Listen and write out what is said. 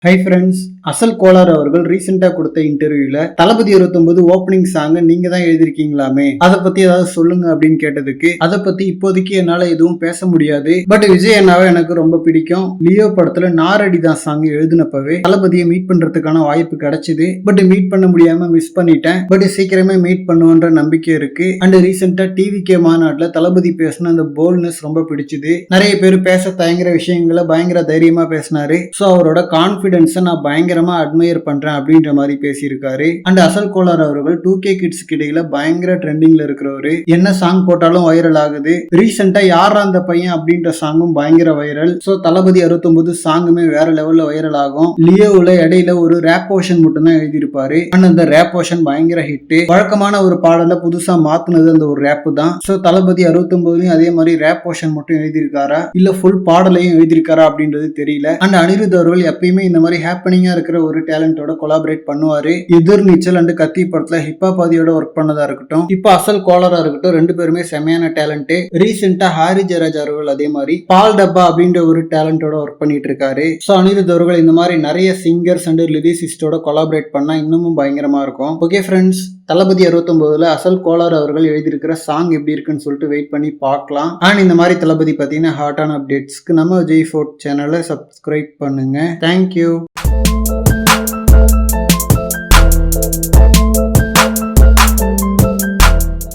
Hi friends, அசல் கோலார் அவர்கள் ரீசெண்டா கொடுத்த இன்டர்வியூல தளபதி 29 ஓப்பனிங் சாங் நீங்க தான் எழுதிருக்கீங்களாமே, அதை பத்தி ஏதாவது சொல்லுங்க அப்படின்னு கேட்டதுக்கு, அதை பத்தி இப்போதைக்கு என்னால எதுவும் பேச முடியாது, பட் விஜய் அண்ணாவை எனக்கு ரொம்ப பிடிக்கும். லியோ படத்துல நாரடிதான் சாங் எழுதினப்பவே தளபதியை மீட் பண்றதுக்கான வாய்ப்பு கிடைச்சது. பட் மீட் பண்ண முடியாம மிஸ் பண்ணிட்டேன். பட் சீக்கிரமே மீட் பண்ணுவோன்ற நம்பிக்கை இருக்கு. அண்ட் ரீசெண்டா டிவிகே மாநாட்டுல தளபதி பேசின அந்த போல்ட்னஸ் ரொம்ப பிடிச்சது. நிறைய பேர் பேச தயங்குற விஷயங்களை பயங்கர தைரியமா பேசினாரு. ஸோ அவரோட கான்பிடன்ஸ் நான் பயங்கரமா அட்மையர் பண்றேன் அப்படின்ற மாதிரி பேசியிருக்காரு. அண்ட் அசல் கோலார் அவர்கள் 2K கிட்ஸ்க்கு இடையில பயங்கர ட்ரெண்டிங்ல இருக்கிறவரு. என்ன சாங் போட்டாலும் வைரல் ஆகுது. ரீசெண்டா யாரா அந்த பையன் அப்படின்ற சாங்கும் பயங்கர வைரல். சோ தளபதி 69 சாங்குமே வேற லெவல்ல வைரல் ஆகும். லியோவுல இடையில ஒரு ரேப் போர்ஷன் மட்டும் தான் எழுதியிருப்பாரு. அண்ட் அந்த ரேப் போர்ஷன் பயங்கர ஹிட். வழக்கமான ஒரு பாடல புதுசா மாத்துனது அந்த ஒரு ரேப் தான். சோ தளபதி 69 அதே மாதிரி ரேப் போர்ஷன் மட்டும் எழுதியிருக்காரா இல்ல ஃபுல் பாடலையும் எழுதியிருக்காரா அப்படின்றது தெரியல. அண்ட் அனிருத் அவர்கள் எப்பயுமே இந்த மாதிரி ஹேப்பனிங்கா இருக்கிற ஒரு டேலண்டோட கொலாபரேட் பண்ணுவாரு. எதிர்நீச்சல் அண்ட் கத்தி படத்துல ஹிப்பாபாதியோட ஒர்க் பண்ணதா இருக்கட்டும், இப்ப அசல் கோலரா இருக்கட்டும், ரெண்டு பேருமே செமையான டேலண்ட். ரீசெண்டா ஹாரி ஜெயராஜ் அவர்கள் அதே மாதிரி பால் டப்பா அப்படின்ற ஒரு டேலண்டோட ஒர்க் பண்ணிட்டு இருக்காரு. சோ அனிருத் அவர்கள் இந்த மாதிரி நிறைய சிங்கர்ஸ் அண்ட் லிரிசிஸ்டோட கொலாபரேட் பண்ணா இன்னமும் பயங்கரமா இருக்கும். ஓகே ஃப்ரெண்ட்ஸ், தளபதி 69 அசல் கோலார் அவர்கள் எழுதியிருக்கிற சாங் எப்படி இருக்குன்னு சொல்லிட்டு வெயிட் பண்ணி பார்க்கலாம். அண்ட் இந்த மாதிரி தளபதி பத்தின ஹாட்டான அப்டேட்ஸ்க்கு நம்ம விஜய் ஃபோர்ட் சேனலை சப்ஸ்கிரைப் பண்ணுங்க. தேங்க்யூ.